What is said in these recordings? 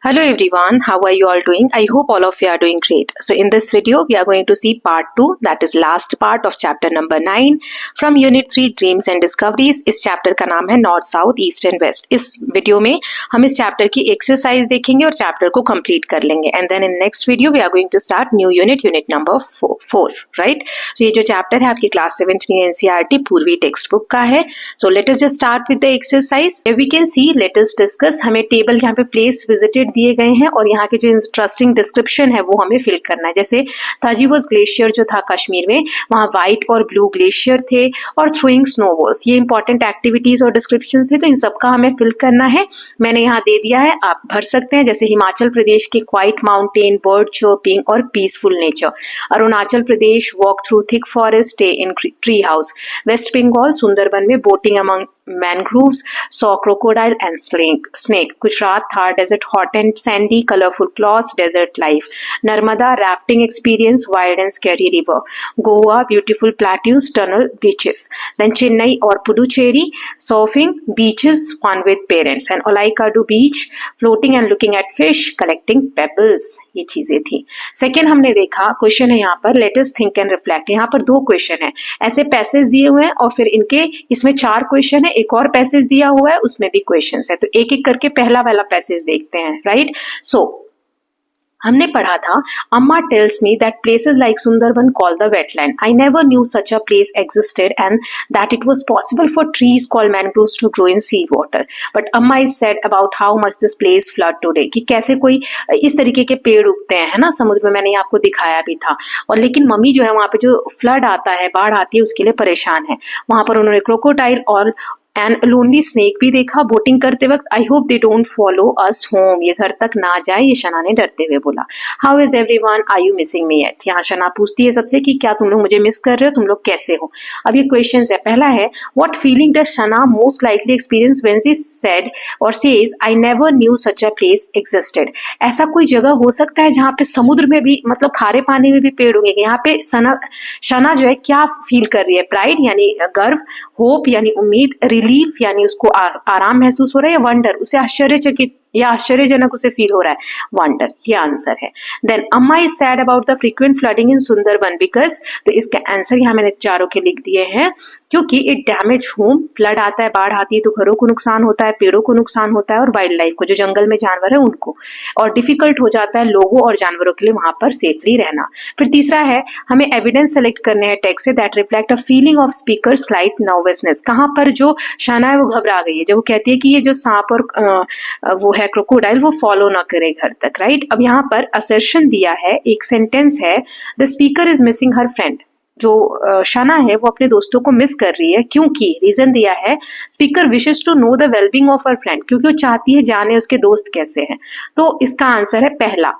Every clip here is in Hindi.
Hello everyone, how are you all doing? I hope all of you are doing great. So in this video, we are going to see part 2, that is last part of chapter number 9 from unit 3 Dreams and Discoveries. इस chapter का नाम है North, South, East and West. इस video में हम इस chapter की exercise देखेंगे और chapter को complete कर लेंगे. And then in next video, we are going to start new unit number 4, right? So ये जो chapter है आपकी class 7 NCERT पूर्वी textbook का है. So let us just start with the exercise. Here we can see, let us discuss. हमें table यहाँ पे place visited दिए गए हैं और यहाँ के जो इंटरेस्टिंग डिस्क्रिप्शन है वो हमें फिल करना है. जैसे ताजीवोस ग्लेशियर जो था कश्मीर में, वहाँ व्हाइट और ब्लू ग्लेशियर थे और थ्रोइंग स्नोबॉल्स, ये इंपॉर्टेंट एक्टिविटीज और डिस्क्रिप्शन थे, तो इन सब का हमें फिल करना है. मैंने यहाँ दे दिया है, आप भर सकते हैं. जैसे हिमाचल प्रदेश की क्वाइट माउंटेन, बर्ड चर्पिंग और peaceful nature. Arunachal Pradesh walk through thick forest, stay in tree house. West Bengal Sundarban में boating among mangroves, saw crocodile and snake. Gujarat, Thar desert, hot and sandy, colorful cloths, desert life. Narmada, rafting experience, wild and scary river. Goa, beautiful plateaus, tunnel, beaches. Then Chennai or Puducherry, surfing, beaches, fun with parents. And Olaikadu beach, floating and looking at fish, collecting pebbles. ये चीजें थी. सेकेंड हमने देखा क्वेश्चन है यहाँ पर, let us think and reflect. यहाँ पर 2 क्वेश्चन है, ऐसे पैसेज दिए हुए हैं और फिर इनके इसमें 4 क्वेश्चन है, एक और पैसेज दिया हुआ है उसमें भी क्वेश्चंस है. तो एक एक करके पहला वाला पैसेज देखते हैं, राइट? सो हमने पढ़ा था, Amma tells me that places like Sundarban call the wetland. I never knew such a place existed and that it was possible for trees called mangroves to grow in sea water. But Amma is said about how much this place flood today, कि कैसे कोई इस तरीके के पेड़ उगते हैं, है ना, समुद्र में. मैंने आपको दिखाया भी था. और लेकिन मम्मी जो है वहां पे जो फ्लड आता है, बाढ़ आती है, उसके लिए परेशान है. वहां पर उन्होंने क्रोकोडाइल और एंड लोनली स्नेक भी देखा बोटिंग करते वक्त. आई hope they don't follow us home, ये घर तक ना जाए, ये शना ने डरते हुए बोला. How is everyone, are you missing me yet. यहाँ शना पूछती है सबसे कि क्या तुम लोग मुझे मिस कर रहे हो, तुम लोग कैसे हो. अब ये क्वेश्चन है. पहला है, what feeling does Shana most likely experience when she said और says I never knew such a place existed. ऐसा कोई जगह हो सकता है जहाँ पे समुद्र में भी, मतलब खारे पानी में भी पेड़ उगेंगे. यहाँ पे शना जो है क्या फील कर रही है? प्राइड यानी गर्व, होप यानी उम्मीद, रिलीफ यानी उसको आराम महसूस हो रहा है, या वंडर, उसे आश्चर्यचकित या आश्चर्यजनक उसे फील हो रहा है, वंडर, ये आंसर है. देन अम्मा is sad about the frequent flooding in Sundarban because, तो इसका आंसर यहाँ मैंने चारों के लिख दिए हैं, क्योंकि इट डैमेज होम. फ्लड आता है, बाढ़ आती है तो घरों को नुकसान होता है, पेड़ों को नुकसान होता है और वाइल्ड लाइफ को, जो जंगल में जानवर है उनको, और डिफिकल्ट हो जाता है लोगों और जानवरों के लिए वहां पर सेफली रहना. फिर तीसरा है, हमें एविडेंस सेलेक्ट करने हैं text say that reflect a feeling of speaker slight nervousness. कहाँ पर जो शाना है वो घबरा गई है जब वो कहती है कि ये जो सांप और वो है क्रोकोडाइल वो फॉलो ना करे घर तक, राइट? अब यहाँ पर असर्शन दिया है, एक सेंटेंस है, the speaker is missing her friend. जो शाना है वो अपने दोस्तों को मिस कर रही है, क्योंकि रीजन दिया है, speaker wishes to know the wellbeing of her friend, क्योंकि वो चाहती है जाने उसके दोस्त कैसे हैं. तो इसका आंसर है पहला.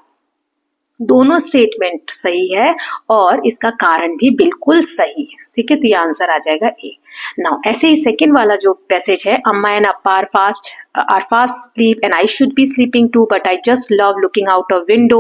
दोनों स्टेटमेंट सही है और इसका कारण भी बिल्कुल सही है, ठीक है? तो ये आंसर आ जाएगा ए. नाउ ऐसे ही सेकंड वाला जो पैसेज है, अम्मा and Appa are fast asleep and I should be sleeping too, but I just love looking out a window.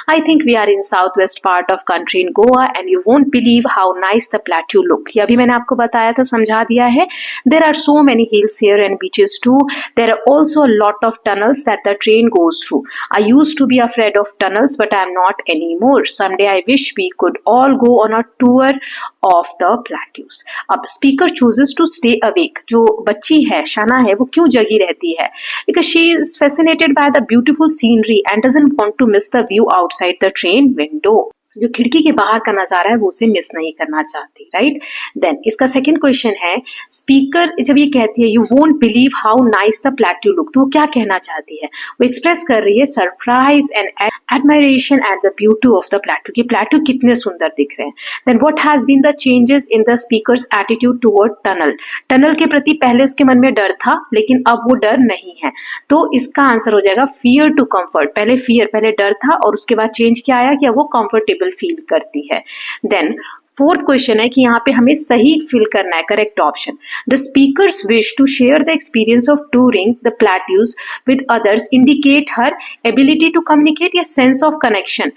I think we are in southwest part of country in Goa and you won't believe how nice the plateau look. ये अभी मैंने आपको बताया था, समझा दिया है. There are so many hills here and beaches too. There are also a lot of tunnels that the train goes through. I used to be afraid of tunnels but I am not anymore. Someday I wish we could all go on a tour of the plateaus. अब speaker chooses to stay awake. जो बच्ची है, शाना है, वो क्यों जगी रहती है? Because she is fascinated by the beautiful scenery and doesn't want to miss the view outside the train window. जो खिड़की के बाहर का नजारा है वो उसे मिस नहीं करना चाहती, राइट? देन इसका सेकंड क्वेश्चन है, स्पीकर जब ये कहती है you won't believe how nice the plateau look, तो वो क्या कहना चाहती है? वो एक्सप्रेस कर रही है surprise and admiration at the beauty of the plateau, कि प्लेट्यू कितने सुंदर दिख रहे हैं. Then what has been the changes in the speaker's attitude toward tunnel. Tunnel के प्रति पहले उसके मन में डर था लेकिन अब वो डर नहीं है. तो इसका आंसर हो जाएगा फियर टू कंफर्ट. पहले डर था और उसके बाद चेंज क्या आया कि अब वो कंफर्टेबल फील करती है. देन फोर्थ क्वेश्चन है कि यहाँ पे हमें सही फिल करना है, correct option. The speakers wish to share the experience of touring the plateaus with others indicate her ability to communicate या sense of connection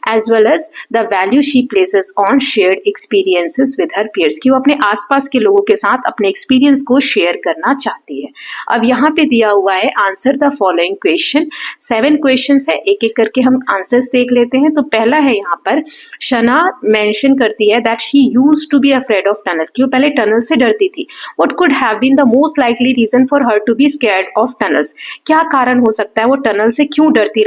as well as the value she places on shared experiences with her peers, कि वो अपने आसपास के लोगों के साथ अपने एक्सपीरियंस को शेयर करना चाहती है। अब यहाँ पे दिया हुआ है answer the following question. 7 question है, एक एक करके हम आंसर्स देख लेते हैं। तो पहला है यहाँ पर शना मेंशन करती है that she used to be afraid of tunnel, कि वो पहले टनल से डरती थी। What could have been the most likely reason for her to be scared of tunnels, क्या कारण हो सकता है वो टनल से क्यों डरती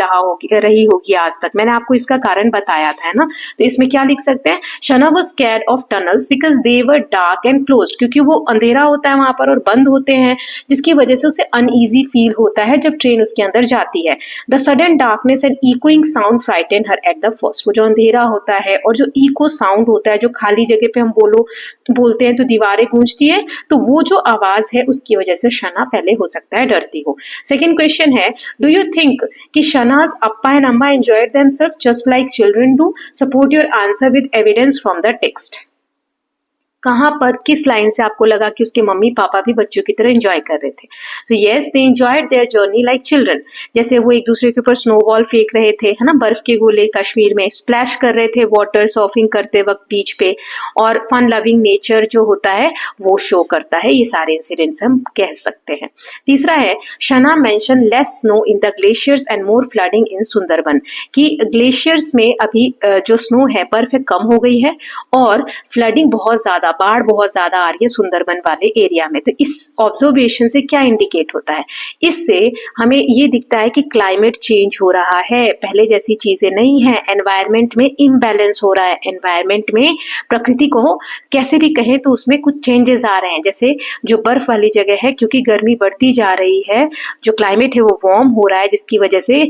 रही होगी आज तक। मैंने आपको इसका कारण बताया था, है ना। तो इसमें क्या लिख सकते हैं, Shana was scared of tunnels because they were dark and closed, क्योंकि वो अंधेरा होता है वहां पर और बंद होते हैं, जिसकी वजह से उसे अनईजी फील होता है जब ट्रेन उसके अंदर जाती है। The sudden darkness and echoing sound frighten her at the first, वो जो अंधेरा होता है और जो इको साउंड होता है, जो खाली जगह पे हम बोलते हैं तो दीवारें गूंजती है, तो वो जो आवाज है उसकी वजह से शना पहले हो सकता है डरती हो। सेकंड क्वेश्चन है, डू यू थिंक कि Shana's appa and amma enjoyed themselves just like children do? Support your answer with evidence from the text. कहाँ पर किस लाइन से आपको लगा कि उसके मम्मी पापा भी बच्चों की तरह एंजॉय कर रहे थे? So yes, they enjoyed their journey like children. जैसे वो एक दूसरे के ऊपर स्नोबॉल फेंक रहे थे, है ना, बर्फ के गोले कश्मीर में स्प्लैश कर रहे थे वाटर सर्फिंग करते वक्त बीच पे, और फन लविंग नेचर जो होता है वो शो करता है। ये सारे इंसिडेंट्स हम कह सकते हैं। तीसरा है, Shana mention less snow in the glaciers and more flooding in Sundarban, कि ग्लेशियर्स में अभी जो स्नो है, बर्फ है, कम हो गई है और फ्लडिंग बहुत ज्यादा, बाढ़ बहुत ज्यादा आ रही है सुंदरबन वाले एरिया में। तो इस ऑब्जर्वेशन से क्या इंडिकेट होता है? इससे हमें ये दिखता है कि क्लाइमेट चेंज हो रहा है, पहले जैसी चीजें नहीं है, एनवायरनमेंट में इम्बैलेंस हो रहा है, एनवायरनमेंट में प्रकृति को कैसे भी कहें तो उसमें कुछ चेंजेस आ रहे हैं। जैसे जो बर्फ वाली जगह है, क्योंकि गर्मी बढ़ती जा रही है, जो क्लाइमेट है वो वार्म हो रहा है, जिसकी वजह से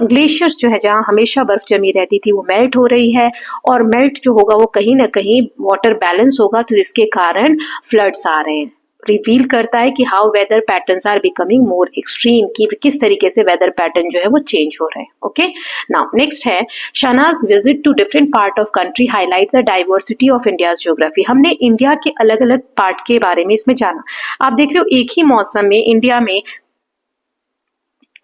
ग्लेशियर्स जो है, जहाँ हमेशा बर्फ जमी रहती थी, वो मेल्ट हो रही है, और मेल्ट जो होगा वो कहीं ना कहीं वाटर बैलेंस होगा, तो जिसके कारण फ्लड्स आ रहे हैं। रिवील करता है कि how weather patterns are becoming more extreme, कि किस तरीके से वेदर पैटर्न जो है वो चेंज हो रहे हैं। ओके, नाउ नेक्स्ट है, Shana's visit to different part of country highlight the diversity of India's geography. हमने इंडिया के अलग अलग पार्ट के बारे में इसमें जाना। आप देख रहे हो एक ही मौसम में इंडिया में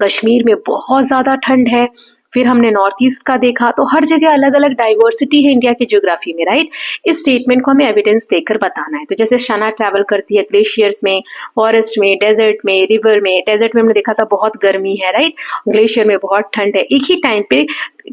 कश्मीर में बहुत ज्यादा ठंड है, फिर हमने नॉर्थ ईस्ट का देखा, तो हर जगह अलग अलग डाइवर्सिटी है इंडिया की ज्योग्राफी में, राइट। इस स्टेटमेंट को हमें एविडेंस देकर बताना है। तो जैसे शना ट्रैवल करती है ग्लेशियर्स में, फॉरेस्ट में, डेजर्ट में, रिवर में। डेजर्ट में हमने देखा था बहुत गर्मी है, राइट, ग्लेशियर में बहुत ठंड है। एक ही टाइम पे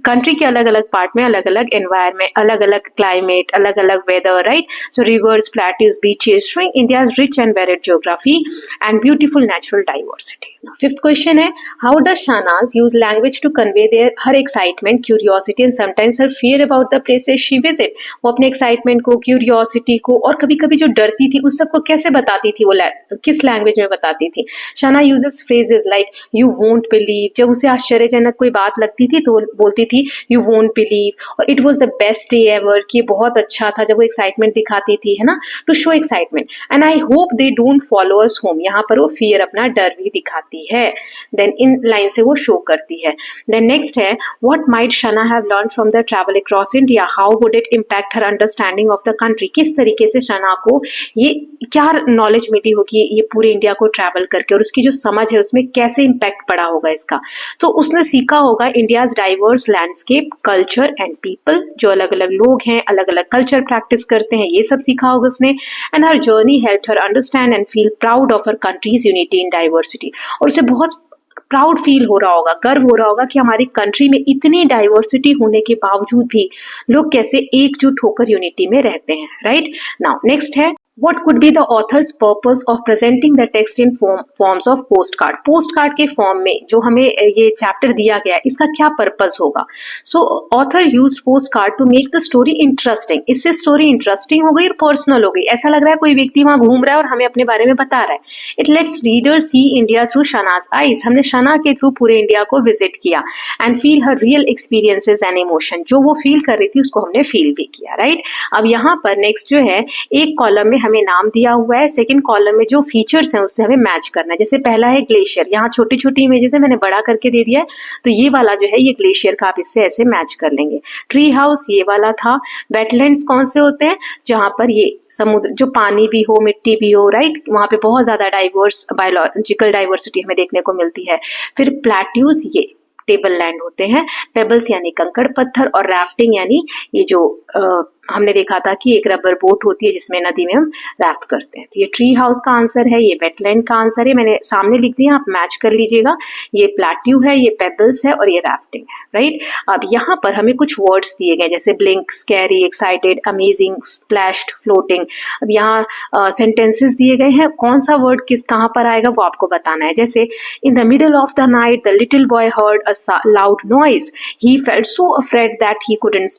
कंट्री के अलग अलग पार्ट में अलग अलग एनवायरमेंट, अलग अलग क्लाइमेट, अलग अलग weather, right. So rivers, plateaus, beaches showing India's rich and varied geography and beautiful natural diversity. Fifth question है, how does Shana's use language to convey their her excitement, curiosity and sometimes her fear about the places she visit. वो अपने एक्साइटमेंट को, क्यूरियोसिटी को और कभी कभी जो डरती थी उस सबको कैसे बताती थी, वो किस लैंग्वेज में बताती थी? Shana uses phrases like you won't believe, जब उसे आश्चर्यजनक कोई बात लगती थी तो बोलती थी यू वोंट बिलीव, और it was the best day ever, कि बहुत अच्छा था, जब वो एक्साइटमेंट दिखाती थी, है ना, to show excitement. And I hope they don't follow us home, यहाँ पर वो फियर, अपना डर भी दिखाती है। देन इन लाइन से वो शो करती है। देन नेक्स्ट है, what might शना have learn from the travel across India, how would it impact her understanding of the country. किस तरीके से शना को ये क्या नॉलेज मिली होगी ये पूरे इंडिया को ट्रैवल करके, और उसकी जो समझ है उसमें कैसे इम्पैक्ट पड़ा होगा इसका। तो उसने सीखा होगा India's diverse landscape, culture and people, जो अलग अलग लोग हैं, अलग अलग कल्चर प्रैक्टिस करते हैं, ये सब सीखा होगा उसने। And her journey helped her understand and feel proud of her countries unity in diversity, और उसे बहुत प्राउड फील हो रहा होगा, गर्व हो रहा होगा कि हमारी कंट्री में इतनी डाइवर्सिटी होने के बावजूद भी लोग कैसे एकजुट होकर यूनिटी में रहते हैं, राइट। नाउ नेक्स्ट है, what could be the author's purpose of presenting the text in forms of postcard? postcard के फॉर्म में जो हमें ये चैप्टर दिया गया है, इसका क्या पर्पस होगा? सो author used postcard to make the story interesting. इससे स्टोरी इंटरेस्टिंग हो गई और पर्सनल हो गई, ऐसा लग रहा है कोई व्यक्ति वहां घूम रहा है और हमें अपने बारे में बता रहा है। It lets reader see India through Shana's eyes, हमने शना के थ्रू पूरे इंडिया को विजिट किया and feel her real experiences and emotion, जो वो फील कर रही थी उसको हमने फील भी किया, राइट। अब यहाँ पर नेक्स्ट जो है, एक कॉलम में हमें नाम दिया हुआ है, सेकंड कॉलम में जो फीचर्स हैं उससे हमें मैच करना है। जैसे पहला है ग्लेशियर, यहाँ छोटी छोटी इमेजेस है, मैंने बड़ा करके दे दिया है, तो ये वाला जो है ये ग्लेशियर का, आप इससे ऐसे मैच कर लेंगे। ट्री हाउस ये वाला था। वेटलैंड्स कौन से होते हैं? जहाँ पर ये समुद्र, जो पानी भी हो मिट्टी भी हो, राइट, वहाँ पे बहुत ज्यादा डाइवर्स बायोलॉजिकल डाइवर्सिटी हमें देखने को मिलती है। फिर प्लेट्यूज ये टेबल लैंड होते हैं। पेबल्स यानी कंकड़ पत्थर, और राफ्टिंग यानी ये जो हमने देखा था कि एक रबर बोट होती है जिसमें नदी में हम राफ्ट करते हैं। तो ये ट्री हाउस का आंसर है, ये वेटलैंड का आंसर है, मैंने सामने लिख दिया, आप मैच कर लीजिएगा। ये प्लेट्यू है, ये पेबल्स है, और ये राफ्टिंग है, राइट। अब यहाँ पर हमें कुछ वर्ड्स दिए गए जैसे blink, scary, excited, amazing, splashed, floating. अब यहाँ सेंटेंसेस दिए गए हैं, कौन सा वर्ड किस कहाँ पर आएगा वो आपको बताना है। जैसे in the middle of the night the little boy heard a loud noise, he felt so afraid that he couldn't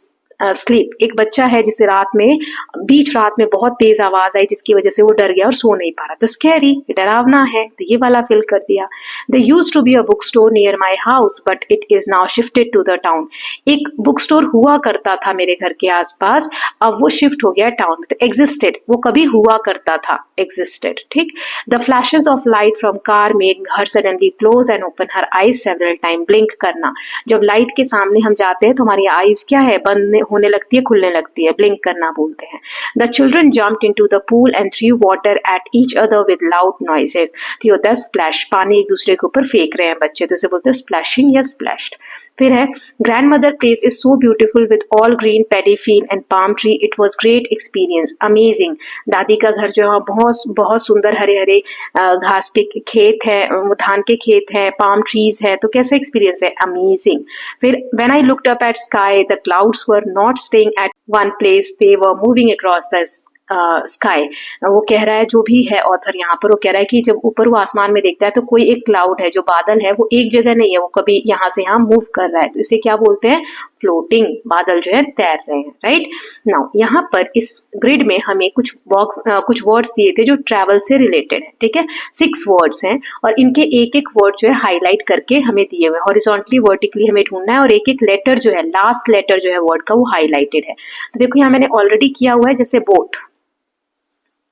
sleep. एक बच्चा है जिसे रात में, बीच रात में बहुत तेज आवाज आई जिसकी वजह से वो डर गया और सो नहीं पा रहा, तो स्कैरी, डरावना है, तो ये वाला फिल कर दिया। There used to be a bookstore near my house, but it is now shifted to the town. एक बुक स्टोर हुआ करता था मेरे घर के आसपास, अब वो शिफ्ट हो गया टाउन में। तो existed, वो कभी हुआ करता था, existed, ठीक। The flashes of light from car made her suddenly close and open her eyes several times. Blink करना, जब लाइट के सामने हम जाते हैं तो हमारी आईज क्या है, बंद होने लगती है, खुलने लगती है, ब्लिंक करना बोलते हैं। The children jumped into the pool and threw water at each other with loud noises. तो ये होता है splash, पानी एक दूसरे के ऊपर फेंक रहे हैं बच्चे, तो इसे बोलते हैं splashing या splashed। फिर है grandmother place is so beautiful with all green paddy field and palm tree. It was great experience, amazing. दादी का घर जो है बहुत बहुत सुंदर, हरे हरे घास के खेत है, धान के खेत है, पाम ट्रीज है, तो कैसा एक्सपीरियंस है, अमेजिंग। फिर when I looked up at sky, the clouds were not staying at one place, they were moving across the sky. वो कह रहा है, जो भी है ऑथर यहाँ पर, वो कह रहा है कि जब ऊपर वो आसमान में देखता है तो कोई एक क्लाउड है, जो बादल है वो एक जगह नहीं है, वो कभी यहाँ से यहाँ मूव कर रहा है, तो इसे क्या बोलते हैं, फ्लोटिंग। बादल जो है तैर रहे हैं, राइट। नाउ यहाँ पर इस ग्रिड में हमें कुछ वर्ड्स दिए थे जो ट्रैवल से रिलेटेड है, ठीक है। 6 वर्ड्स हैं और इनके एक एक वर्ड जो है हाईलाइट करके हमें दिए हुए, हॉरिजॉन्टली वर्टिकली हमें ढूंढना है, और एक एक लेटर जो है, लास्ट लेटर जो है वर्ड का, वो हाईलाइटेड है। तो देखो यहाँ मैंने ऑलरेडी किया हुआ है, जैसे बोट,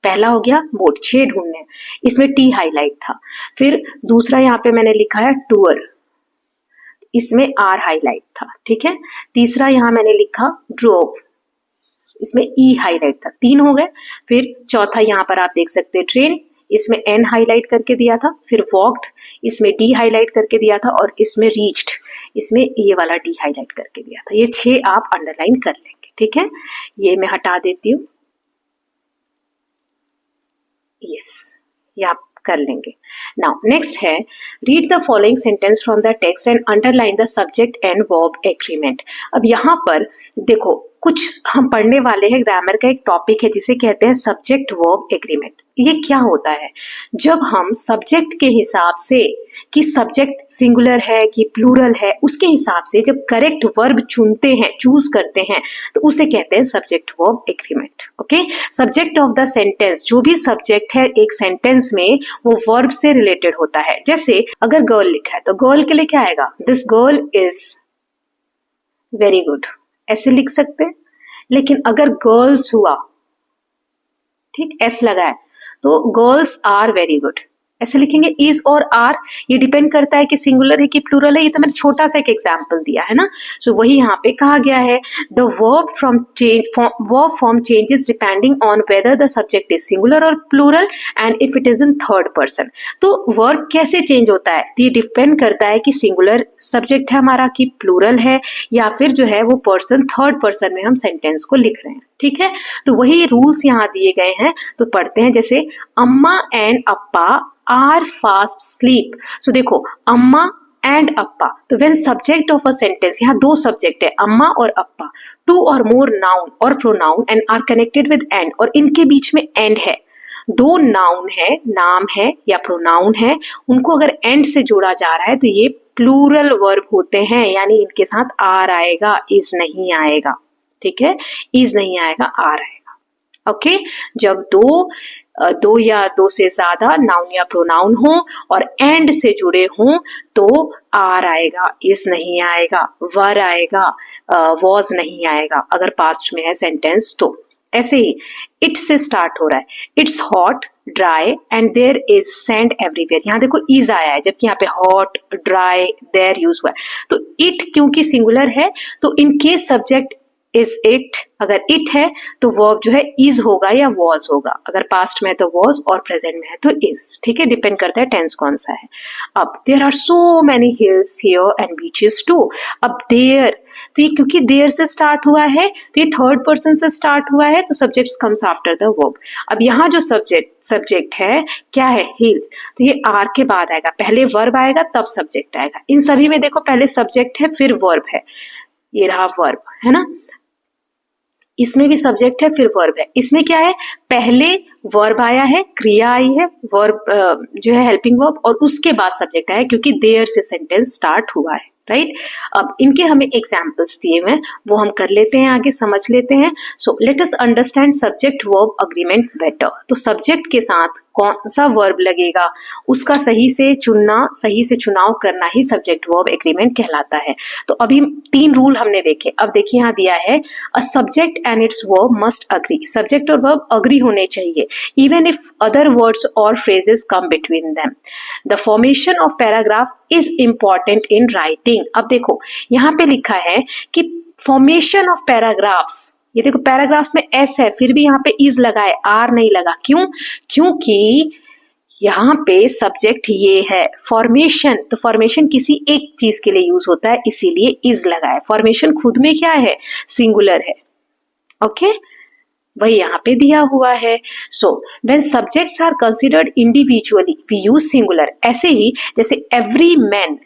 पहला हो गया बोट, 6 ढूंढने, इसमें टी हाईलाइट था। फिर दूसरा यहाँ पे मैंने लिखा है टूर, इसमें आर हाईलाइट था, ठीक है। तीसरा यहाँ मैंने लिखा ड्रोव, इसमें ई हाईलाइट था, 3 हो गए। फिर चौथा यहाँ पर आप देख सकते हैं ट्रेन, इसमें एन हाईलाइट करके दिया था। फिर वॉक्ड, इसमें डी हाईलाइट करके दिया था, और इसमें रीच्ड, इसमें ये वाला डी हाईलाइट करके दिया था। ये 6 आप अंडरलाइन कर लेंगे, ठीक है। ये मैं हटा देती हूँ, यस, ये आप कर लेंगे। नाउ नेक्स्ट है, read the following sentence from the text and underline the subject and verb agreement. अब यहाँ पर देखो, कुछ हम पढ़ने वाले हैं, ग्रामर का एक टॉपिक है जिसे कहते हैं सब्जेक्ट वर्ब एग्रीमेंट। ये क्या होता है, जब हम सब्जेक्ट के हिसाब से कि सब्जेक्ट सिंगुलर है कि प्लूरल है, उसके हिसाब से जब करेक्ट वर्ब चुनते हैं, चूज करते हैं, तो उसे कहते हैं subject verb agreement. Okay, subject of the sentence, जो भी सब्जेक्ट है एक सेंटेंस में, वो वर्ब से रिलेटेड होता है। जैसे अगर गर्ल लिखा है तो गर्ल के लिए क्या आएगा, this girl is very good, ऐसे लिख सकते हैं। लेकिन अगर गर्ल्स हुआ, ठीक, एस लगा है, तो गर्ल्स आर वेरी गुड, ऐसे लिखेंगे। इज और आर, ये डिपेंड करता है कि सिंगुलर है कि प्लूरल है। ये तो मैंने छोटा सा एक एग्जांपल दिया है ना। सो वही यहाँ पे कहा गया है, the verb form changes depending on whether the subject is singular और plural and if it is in third person. तो वर्ब कैसे चेंज होता है, तो ये डिपेंड करता है कि सिंगुलर सब्जेक्ट है हमारा कि प्लूरल है, या फिर जो है वो पर्सन थर्ड पर्सन में हम सेंटेंस को लिख रहे हैं, ठीक है। तो वही रूल्स यहाँ दिए गए हैं, तो पढ़ते हैं। जैसे Amma and Appa are fast sleep. So देखो, अम्मा एंड अप्पा, तो when subject of a sentence, यहाँ 2 सब्जेक्ट है, अम्मा और अप्पा, 2 और मोर नाउन और pronoun and are connected with and, और इनके बीच में एंड है। 2 नाउन है, नाम है या प्रोनाउन है, उनको अगर एंड से जोड़ा जा रहा है तो ये प्लूरल वर्ब होते हैं, यानी इनके साथ आर आएगा, इज नहीं आएगा, ठीक है। इज नहीं आएगा, आर आएगा। ओके, जब दो या 2 से ज्यादा नाउन या प्रोनाउन हो और एंड से जुड़े हों तो आर आएगा, इज नहीं आएगा, वर आएगा, वॉज नहीं आएगा, अगर पास्ट में है सेंटेंस तो। ऐसे ही इट से स्टार्ट हो रहा है, it's hot dry and there is sand everywhere. यहाँ देखो इज आया है, जबकि यहाँ पे हॉट ड्राई देयर यूज हुआ है। तो इट क्योंकि सिंगुलर है तो in case subject is it, अगर इट है तो वर्ब जो है इज होगा या वॉज होगा, अगर पास्ट में है तो वॉज और प्रेजेंट में है तो इज। ठीक है, डिपेंड करता है टेंस कौन सा है। अब there are so many hills here and beaches too. अब देयर, तो ये क्योंकि देयर से स्टार्ट हुआ है तो ये थर्ड पर्सन से स्टार्ट हुआ है, तो subject comes after the verb. अब यहाँ जो सब्जेक्ट है क्या है, हिल, तो ये आर के बाद आएगा, पहले वर्ब आएगा तब सब्जेक्ट आएगा। इन सभी में देखो पहले सब्जेक्ट है फिर वर्ब है, ये रहा वर्ब है ना, इसमें भी सब्जेक्ट है फिर वर्ब है। इसमें क्या है, पहले वर्ब आया है, क्रिया आई है, वर्ब जो है हेल्पिंग वर्ब, और उसके बाद सब्जेक्ट आया क्योंकि देयर से सेंटेंस स्टार्ट हुआ है, राइट। अब इनके हमें एग्जाम्पल्स दिए हुए हैं, वो हम कर लेते हैं, आगे समझ लेते हैं। सो let us understand subject verb agreement better. तो सब्जेक्ट के साथ कौन सा वर्ब लगेगा उसका सही से चुनाव करना ही सब्जेक्ट वर्ब एग्रीमेंट कहलाता है। तो अभी 3 रूल हमने देखे। अब देखिए यहाँ दिया है, a subject and it's verb must agree. Subject और वर्ब अग्री होने चाहिए इवन इफ अदर वर्ड्स और phrases come between them. The formation of paragraph is important in writing. अब देखो यहाँ पे लिखा है कि फॉर्मेशन ऑफ पैराग्राफ्स, ये देखो पैराग्राफ्स में एस है फिर भी यहाँ पे इज लगा है, आर नहीं लगा। क्यों? क्योंकि यहाँ पे सब्जेक्ट ये है फॉर्मेशन, तो फॉर्मेशन किसी एक चीज के लिए यूज होता है इसीलिए इज लगा है। फॉर्मेशन खुद में क्या है, सिंगुलर है। ओके, वही यहाँ पे दिया हुआ है। So when subjects are considered individually we use singular. ऐसे ही जैसे every man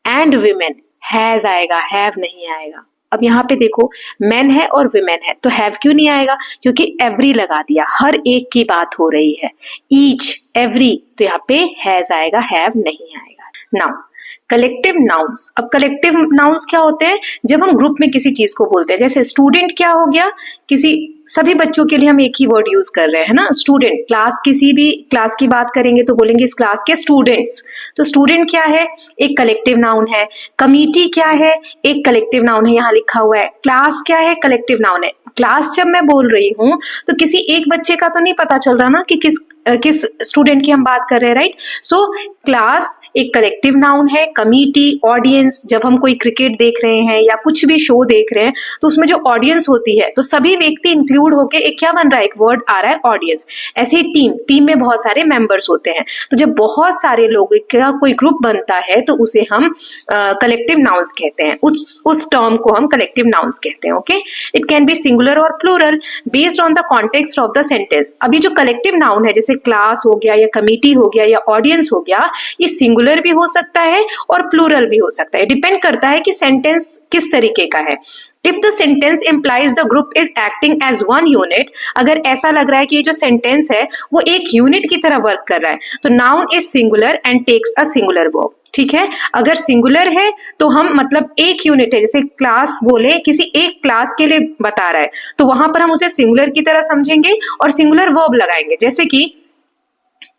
and women, has आएगा, हैव नहीं आएगा। अब यहाँ पे देखो मैन है और विमेन है तो हैव क्यों नहीं आएगा, क्योंकि एवरी लगा दिया, हर एक की बात हो रही है। ईच, एवरी, तो यहाँ पे हैज आएगा, हैव नहीं आएगा। Now collective nouns. अब कलेक्टिव नाउन्स क्या होते हैं, जब हम ग्रुप में किसी चीज को बोलते हैं। जैसे स्टूडेंट क्या हो गया, किसी सभी बच्चों के लिए हम एक ही वर्ड यूज कर रहे हैं ना, स्टूडेंट। क्लास, किसी भी क्लास की बात करेंगे तो बोलेंगे इस क्लास के स्टूडेंट्स। तो स्टूडेंट क्या है, एक कलेक्टिव नाउन है। कमिटी क्या है, एक कलेक्टिव नाउन है, यहाँ लिखा हुआ है। क्लास क्या है, कलेक्टिव नाउन है। क्लास जब मैं बोल रही हूँ तो किसी एक बच्चे का तो नहीं पता चल रहा ना कि किस स्टूडेंट की हम बात कर रहे हैं, राइट। सो क्लास एक कलेक्टिव नाउन है। कमिटी, ऑडियंस, जब हम कोई क्रिकेट देख रहे हैं या कुछ भी शो देख रहे हैं तो उसमें जो ऑडियंस होती है तो सभी व्यक्ति इंक्लूड होके एक क्या बन रहा है, एक वर्ड आ रहा है, ऑडियंस। ऐसे ही टीम में बहुत सारे मेंबर्स होते हैं, तो जब बहुत सारे लोगों का कोई ग्रुप बनता है तो उसे हम कलेक्टिव नाउन्स कहते हैं। उस टर्म को हम कलेक्टिव नाउन्स कहते हैं। Okay, it can be singular और plural based on the context of the sentence. अभी जो कलेक्टिव नाउन है जैसे क्लास हो गया या कमिटी हो गया या ऑडियंस हो गया, ये सिंगुलर भी हो सकता है और प्लूरल भी हो सकता है, डिपेंड करता है कि सेंटेंस किस तरीके का है। If the sentence implies the group is acting as one unit, अगर ऐसा लग रहा है कि ये जो सेंटेंस है वो एक यूनिट की तरह वर्क कर रहा है तो noun is singular and takes a singular verb. ठीक है, अगर सिंगुलर है तो हम मतलब एक यूनिट है, जैसे क्लास बोले किसी एक क्लास के लिए बता रहा है तो वहां पर हम उसे सिंगुलर की तरह समझेंगे और सिंगुलर वर्ब लगाएंगे। जैसे कि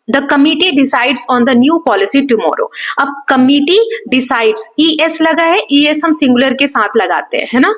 The committee decides on the new policy tomorrow. अब committee decides, es लगा है, es हम सिंगुलर के साथ लगाते हैं, है ना,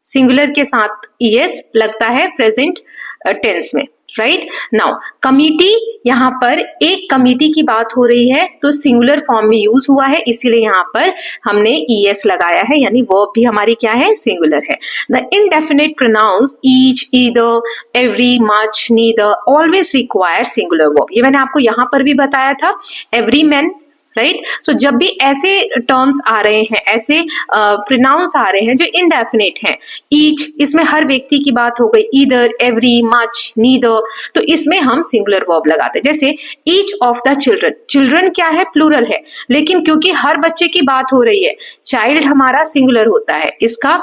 सिंगुलर के साथ es लगता है प्रेजेंट टेंस में, राइट। नाउ कमिटी, यहाँ पर एक कमिटी की बात हो रही है तो सिंगुलर फॉर्म में यूज हुआ है इसीलिए यहाँ पर हमने es लगाया है, यानी वर्ब भी हमारी क्या है, सिंगुलर है। The indefinite pronouns each, either, every, much, neither always require singular verb. ये मैंने आपको यहाँ पर भी बताया था, एवरी मैन, राइट। सो जब भी ऐसे टर्म्स आ रहे हैं, ऐसे प्रोनाउंस आ रहे हैं जो इनडेफिनेट हैं, ईच, इसमें हर व्यक्ति की बात हो गई, ईदर, एवरी, मच, नीदर, तो इसमें हम सिंगुलर वर्ब लगाते हैं। जैसे each of the children, children क्या है, प्लूरल है, लेकिन क्योंकि हर बच्चे की बात हो रही है, चाइल्ड हमारा सिंगुलर होता है, इसका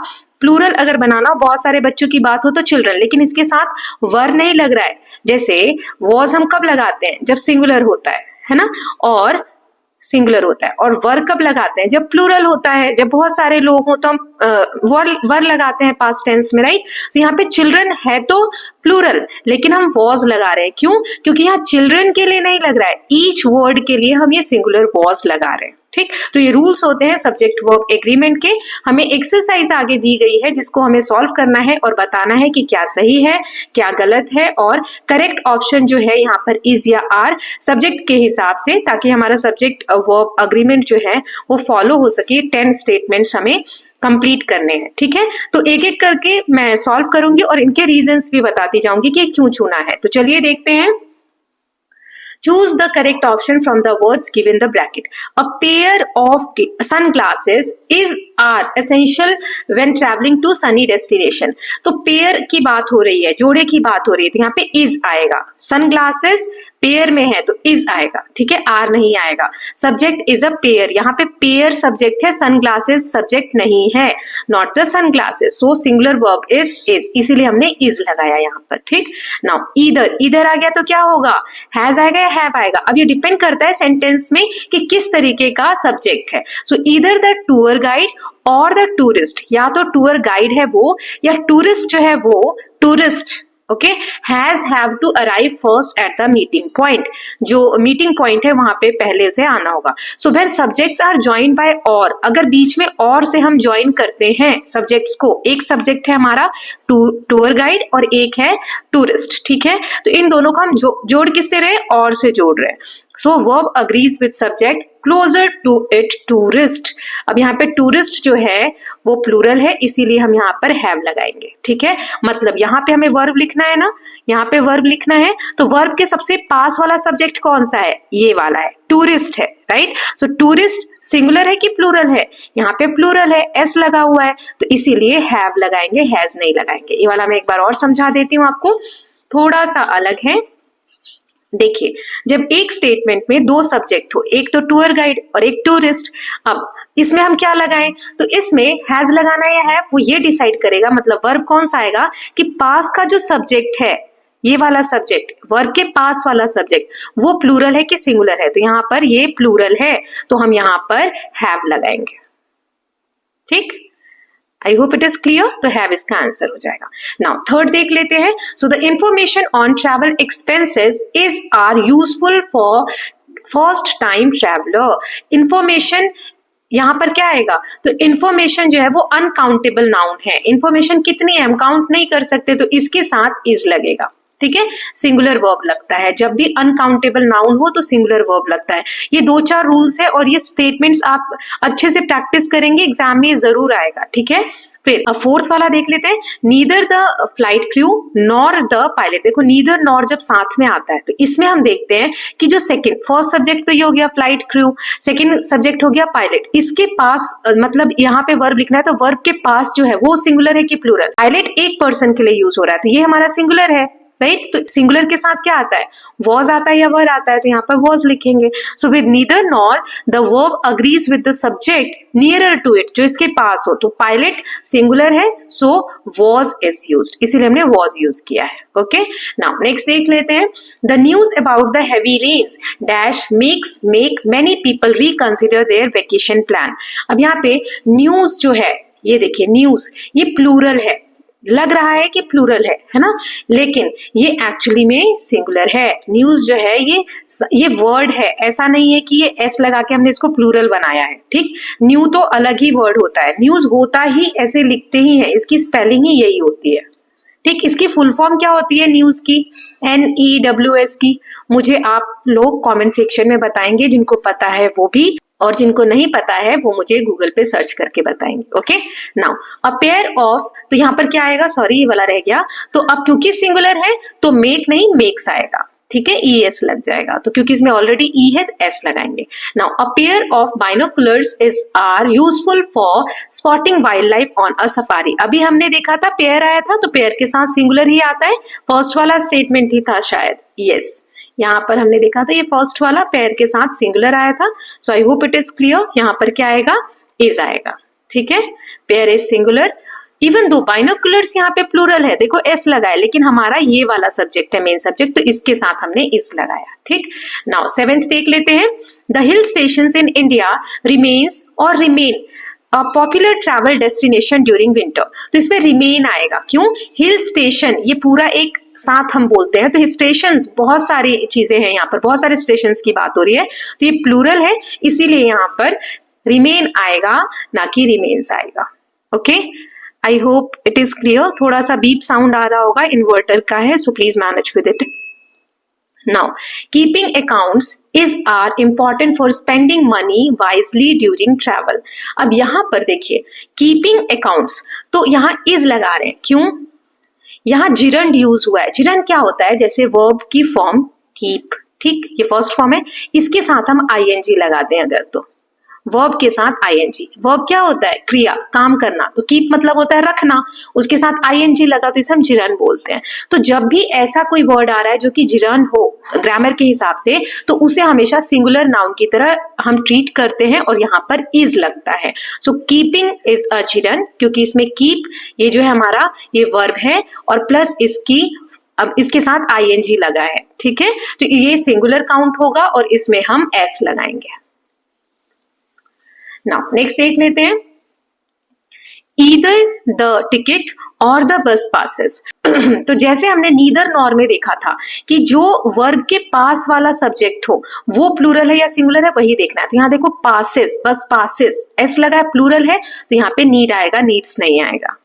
प्लूरल अगर बनाना बहुत सारे बच्चों की बात हो तो चिल्ड्रन, लेकिन इसके साथ वर नहीं लग रहा है। जैसे वॉज हम कब लगाते हैं, जब सिंगुलर होता है ना, और सिंगुलर होता है। और वर कब लगाते हैं, जब प्लूरल होता है, जब बहुत सारे लोग हो तो हम वर लगाते हैं पास्ट टेंस में, राइट। तो यहाँ पे चिल्ड्रन है तो प्लूरल, लेकिन हम वॉज लगा रहे हैं, क्यों, क्योंकि यहाँ चिल्ड्रन के लिए नहीं लग रहा है, ईच वर्ड के लिए हम ये सिंगुलर वॉज लगा रहे हैं। ठीक, तो ये रूल्स होते हैं सब्जेक्ट वर्ब एग्रीमेंट के। हमें एक्सरसाइज आगे दी गई है जिसको हमें सॉल्व करना है और बताना है कि क्या सही है क्या गलत है, और करेक्ट ऑप्शन जो है यहाँ पर इज या आर सब्जेक्ट के हिसाब से, ताकि हमारा सब्जेक्ट वर्ब एग्रीमेंट जो है वो फॉलो हो सके। 10 स्टेटमेंट्स हमें कंप्लीट करने हैं, ठीक है। तो एक एक करके मैं सॉल्व करूंगी और इनके रीजंस भी बताती जाऊंगी कि क्यों चुना है। तो चलिए देखते हैं। Choose the correct option from the words given the bracket. A pair of sunglasses are essential when traveling to sunny destination. तो पेयर की बात हो रही है, जोड़े की बात हो रही है, तो यहाँ पे is आएगा। सनग्लासेस पेयर में है तो is आएगा, ठीक है, आर नहीं आएगा। सब्जेक्ट इज अ पेयर, यहाँ पे पेयर सब्जेक्ट है, सनग्लासेस सब्जेक्ट नहीं है, not the sunglasses, so singular verb is, इसीलिए हमने is लगाया यहाँ पर, ठीक। नाउ इधर आ गया तो क्या होगा, हैज आएगा या हैव आएगा। अब ये डिपेंड करता है सेंटेंस में कि किस तरीके का सब्जेक्ट है। सो ईदर द टूर गाइड और द टूरिस्ट, या तो टूर गाइड है वो या टूरिस्ट जो है वो tourist, okay. Has have to arrive first at the meeting point, जो मीटिंग पॉइंट है वहां पे पहले उसे आना होगा। So when subjects are joined by or, अगर बीच में और से हम ज्वाइन करते हैं सब्जेक्ट्स को, एक सब्जेक्ट है हमारा टूर गाइड और एक है टूरिस्ट, ठीक है, तो इन दोनों को हम जोड़ किससे रहे, और से जोड़ रहे हैं। So verb agrees with subject closer to it tourist. अब यहाँ पे टूरिस्ट जो है वो प्लूरल है, इसीलिए हम यहाँ पर हैव लगाएंगे, ठीक है। मतलब यहाँ पे हमें वर्ब लिखना है ना, यहाँ पे वर्ब लिखना है, तो वर्ब के सबसे पास वाला सब्जेक्ट कौन सा है, ये वाला है, टूरिस्ट है, राइट। सो टूरिस्ट सिंगुलर है कि प्लूरल है, यहाँ पे प्लूरल है, एस लगा हुआ है, तो इसीलिए हैव लगाएंगे, हैज नहीं लगाएंगे। ये वाला मैं एक बार और समझा देती हूँ आपको, थोड़ा सा अलग है। देखिए, जब एक स्टेटमेंट में दो सब्जेक्ट हो, एक तो टूर गाइड और एक टूरिस्ट, अब इसमें हम क्या लगाएं, तो इसमें हैज लगाना या है वो ये डिसाइड करेगा, मतलब वर्ब कौन सा आएगा कि पास का जो सब्जेक्ट है, ये वाला सब्जेक्ट, वर्ब के पास वाला सब्जेक्ट वो प्लूरल है कि सिंगुलर है, तो यहाँ पर ये प्लूरल है तो हम यहाँ पर हैव लगाएंगे, ठीक। I hope it is clear, तो हैव इसका आंसर हो जाएगा। नाउ थर्ड देख लेते हैं। So the information on travel expenses is are useful for first time traveller. Information यहाँ पर क्या आएगा, तो इंफॉर्मेशन जो है वो अनकाउंटेबल नाउन है, इंफॉर्मेशन कितनी है हम काउंट नहीं कर सकते, तो इसके साथ इज लगेगा, ठीक है। सिंगुलर वर्ब लगता है, जब भी अनकाउंटेबल नाउन हो तो सिंगुलर वर्ब लगता है। ये 2-4 रूल्स है और ये स्टेटमेंट्स आप अच्छे से प्रैक्टिस करेंगे, एग्जाम में जरूर आएगा, ठीक है। फिर अब फोर्थ वाला देख लेते हैं। Neither the flight crew nor the pilot. देखो नीदर नॉर जब साथ में आता है तो इसमें हम देखते हैं कि जो फर्स्ट सब्जेक्ट तो ये हो गया फ्लाइट क्रू, सेकंड सब्जेक्ट हो गया पायलट, इसके पास मतलब यहाँ पे वर्ब लिखना है तो वर्ब के पास जो है वो सिंगुलर है कि प्लूरल। पायलट एक पर्सन के लिए यूज हो रहा है तो ये हमारा सिंगुलर है, राइट। तो सिंगुलर के साथ क्या आता है, वॉज आता है या वर आता है, तो यहाँ पर वॉज लिखेंगे। So with neither nor the verb agrees with the subject nearer to it, जो इसके पास हो, तो पायलट सिंगुलर है सो वॉज इज यूज्ड, इसीलिए हमने वॉज यूज किया है, ओके। नाउ नेक्स्ट देख लेते हैं। The news about the heavy rains dash make many people reconsider their vacation plan. अब यहाँ पे न्यूज जो है, ये देखिए न्यूज, ये प्लूरल है, लग रहा है कि प्लूरल है ना, लेकिन ये एक्चुअली में सिंगुलर है। न्यूज जो है ये वर्ड है, ऐसा नहीं है कि ये एस लगा के हमने इसको प्लूरल बनाया है, ठीक। न्यू तो अलग ही वर्ड होता है, न्यूज होता ही ऐसे लिखते ही है, इसकी स्पेलिंग ही यही होती है, ठीक। इसकी फुल फॉर्म क्या होती है न्यूज की, NEWS की। मुझे आप लोग कमेंट सेक्शन में बताएंगे, जिनको पता है वो भी, और जिनको नहीं पता है वो मुझे गूगल पे सर्च करके बताएंगे, okay. Now a pair of, तो यहाँ पर क्या आएगा, सॉरी ये वाला रह गया, तो अब क्योंकि सिंगुलर है तो मेक नहीं मेक्स आएगा, ठीक है, ES लग जाएगा, तो क्योंकि इसमें ऑलरेडी E है तो S लगाएंगे। Now a pair of binoculars is are useful for spotting wildlife on a safari. अभी हमने देखा था पेयर आया था तो पेयर के साथ सिंगुलर ही आता है, फर्स्ट वाला स्टेटमेंट ही था शायद, यस। यहाँ पर हमने देखा था ये फर्स्ट वाला पेयर के साथ सिंगुलर आया था। So I hope it is clear. यहाँ पर क्या आएगा, इज आएगा, ठीक है। Pair is singular even though binoculars यहाँ पे प्लूरल है, देखो एस लगाए, लेकिन हमारा ये वाला सब्जेक्ट है मेन सब्जेक्ट, तो इसके साथ हमने इस लगाया, ठीक। नाउ 7th देख लेते हैं। The hill stations in India remains और remain popular travel destination during winter. तो इसमें रिमेन आएगा, क्यों, हिल स्टेशन ये पूरा एक साथ हम बोलते हैं, तो स्टेशंस, बहुत सारी चीजें हैं यहाँ पर, बहुत सारे स्टेशंस की बात हो रही है, तो ये प्लूरल है, इसीलिए यहाँ पर रिमेन आएगा, ना कि रिमेन्स आएगा। Okay, I hope it is clear. थोड़ा सा बीप साउंड आ रहा होगा, इन्वर्टर का है, so please manage with it. Now, keeping accounts is are important for spending money wisely during travel. अब यहाँ पर देखिए keeping accounts, तो यहाँ is लगा रहे हैं, क्यों? यहाँ gerund यूज हुआ है। gerund क्या होता है? जैसे verb की फॉर्म keep, ठीक, ये फर्स्ट फॉर्म है, इसके साथ हम ing लगाते हैं अगर, तो वर्ब के साथ ing। वर्ब क्या होता है? क्रिया, काम करना, तो कीप मतलब होता है रखना, उसके साथ ing लगा तो इसे हम जिरन बोलते हैं। तो जब भी ऐसा कोई वर्ड आ रहा है जो कि जिरन हो ग्रामर के हिसाब से, तो उसे हमेशा सिंगुलर नाउन की तरह हम ट्रीट करते हैं और यहाँ पर इज लगता है। सो कीपिंग इज अ जिरन, क्योंकि इसमें कीप ये जो है हमारा ये वर्ब है और प्लस इसकी अब इसके साथ ing लगा है, ठीक है, तो ये सिंगुलर काउंट होगा और इसमें हम s लगाएंगे। नाउ नेक्स्ट देख लेते हैं, ईदर द टिकट और द बस पासेस। तो जैसे हमने नीदर नॉर में देखा था कि जो वर्ब के पास वाला सब्जेक्ट हो वो प्लूरल है या सिंगुलर है, वही देखना है। तो यहाँ देखो पासेस, बस पासेस, एस लगा है, प्लूरल है, तो यहाँ पे नीड आएगा, नीड्स नहीं आएगा,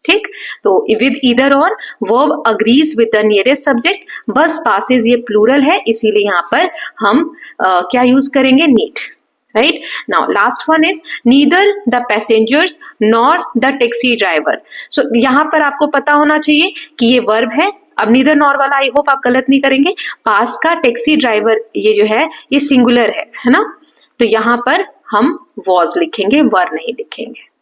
ठीक। तो विद ईदर और verb agrees with the nearest subject, बस पासेस ये प्लूरल है, इसीलिए यहाँ पर हम क्या यूज करेंगे? Need, right? Now last one is neither the passengers nor the taxi driver. So यहाँ पर आपको पता होना चाहिए कि ये वर्ब है। अब neither nor वाला आई होप आप गलत नहीं करेंगे। पास का टैक्सी ड्राइवर ये जो है ये सिंगुलर है ना, तो यहाँ पर हम was लिखेंगे, वर नहीं लिखेंगे।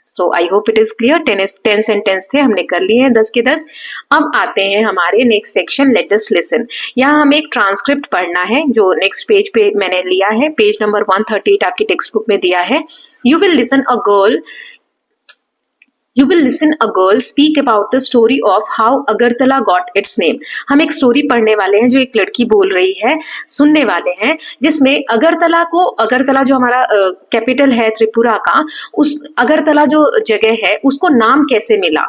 So I hope it is clear. 10 sentence थे, हमने कर लिए हैं 10 के 10। अब आते हैं हमारे next section, let us listen. यहाँ हमें एक ट्रांसक्रिप्ट पढ़ना है जो नेक्स्ट पेज पे मैंने लिया है, पेज नंबर 138 आपकी टेक्स्ट बुक में दिया है। You will listen a girl speak about the story of how Agartala got its name. हम एक स्टोरी पढ़ने वाले हैं जो एक लड़की बोल रही है, सुनने वाले हैं, जिसमें अगरतला जो हमारा कैपिटल है त्रिपुरा का, उस अगरतला जो जगह है उसको नाम कैसे मिला,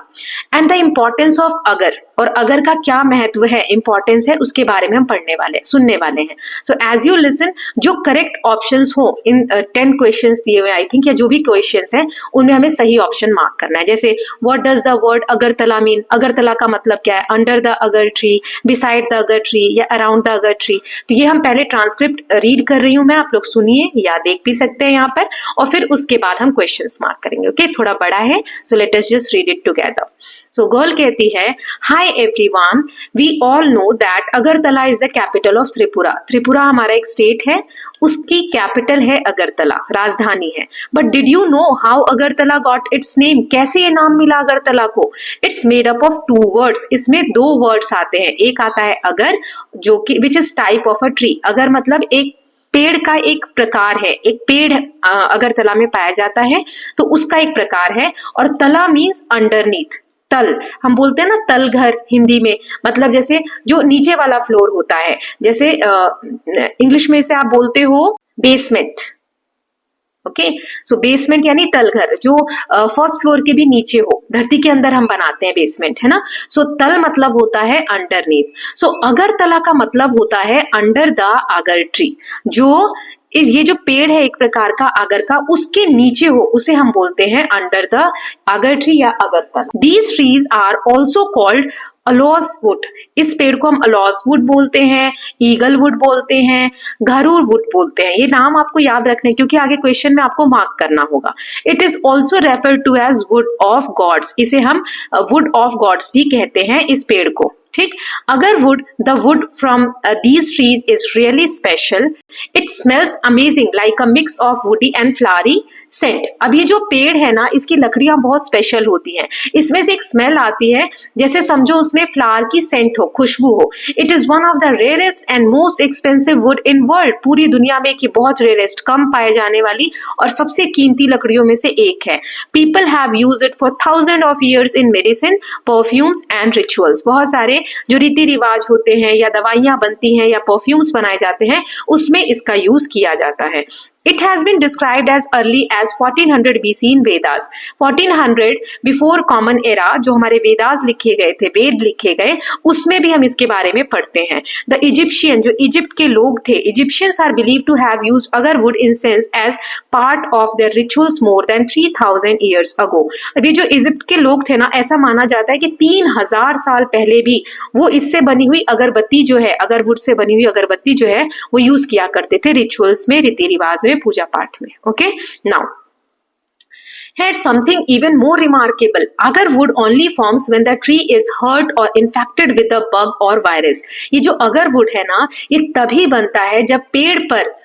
एंड द इम्पोर्टेंस ऑफ अगर, और अगर का क्या महत्व है, इंपॉर्टेंस है, उसके बारे में हम पढ़ने वाले, सुनने वाले हैं। सो एज यू लिसन, जो करेक्ट ऑप्शंस हो इन 10 क्वेश्चंस दिए हुए आई थिंक, या जो भी क्वेश्चंस हैं उनमें हमें सही ऑप्शन मार्क करना है। जैसे what does the word Agartala mean, Agartala का मतलब क्या है, अंडर द अगर ट्री, बिसाइड द अगर ट्री, या अराउंड द अगर ट्री। तो ये हम पहले ट्रांसक्रिप्ट रीड कर रही हूँ मैं, आप लोग सुनिए या देख भी सकते हैं यहाँ पर, और फिर उसके बाद हम क्वेश्चंस मार्क करेंगे। ओके, थोड़ा बड़ा है, so let us just read it together. So girl कहती है, hi everyone, we all know that Agartala is the capital of Tripura. Tripura हमारा एक स्टेट है, उसकी कैपिटल है अगरतला, राजधानी है। But did you know how Agartala got its name, कैसे ये नाम मिला अगरतला को? It's made up of 2 words, इसमें 2 वर्ड्स आते हैं। एक आता है अगर, जो कि which is type of a tree. अगर मतलब एक पेड़ का एक प्रकार है, एक पेड़ अगरतला में पाया जाता है, तो उसका एक प्रकार है। और तला मीन्स अंडरनीथ, तल हम बोलते हैं ना, तल घर हिंदी में, मतलब जैसे जो नीचे वाला फ्लोर होता है, जैसे इंग्लिश में से आप बोलते हो बेसमेंट। ओके, सो बेसमेंट यानी तल घर, जो फर्स्ट फ्लोर के भी नीचे हो, धरती के अंदर हम बनाते हैं बेसमेंट, है ना। सो तल मतलब होता है अंडरनीथ। सो अगरतला का मतलब होता है अंडर द आगर ट्री, जो ये जो पेड़ है एक प्रकार का आगर का, उसके नीचे हो, उसे हम बोलते हैं अंडर द आगर ट्री या Agartala. These trees are also called aloes wood, इस पेड़ को हम अलोस वुड बोलते हैं, ईगल वुड बोलते हैं, घरूर वुड बोलते हैं। ये नाम आपको याद रखने, क्योंकि आगे क्वेश्चन में आपको मार्क करना होगा। It is also referred to as wood of gods, इसे हम वुड ऑफ गॉड्स भी कहते हैं इस पेड़ को, ठीक। अगर wood, the wood from these trees is really special, it smells amazing like a mix of woody and flowery scent. अब ये जो पेड़ है ना, इसकी लकड़ियां बहुत स्पेशल होती हैं, इसमें से एक स्मेल आती है, जैसे समझो उसमें फ्लावर की सेंट हो, खुशबू हो। It is one of the rarest and most expensive would in world, पूरी दुनिया में की बहुत रेयरेस्ट, कम पाए जाने वाली और सबसे कीमती लकड़ियों में से एक है। People have used it for thousand of years in medicine, perfumes and rituals. बहुत सारे जो रीति रिवाज होते हैं या दवाइयां बनती हैं या परफ्यूम्स बनाए जाते हैं, उसमें इसका यूज किया जाता है। It has been described as early as 1400 BC in Vedas. 1400 before common era जो हमारे वेदास लिखे गए थे, वेद लिखे गए, उसमें भी हम इसके बारे में पढ़ते हैं. द इजिप्शियन, जो इजिप्ट के लोग थे, Egyptians are believe to have used agarwood incense as part of their rituals more than 3000 years ago. अब ये जो इजिप्ट के लोग थे ना, ऐसा माना जाता है कि 3000 साल पहले भी वो इससे बनी हुई अगरबत्ती जो है, अगरवुड से बनी हुई अगरबत्ती जो है, वो यूज किया करते थे रिचुअल्स में, रीति रिवाज में, पूजा पाठ में. Okay, now here's something even more remarkable. Agarwood only forms when the tree is hurt or infected with a bug or virus. ये जो अगरवुड है ना, ये तभी बनता है जब पेड़ पर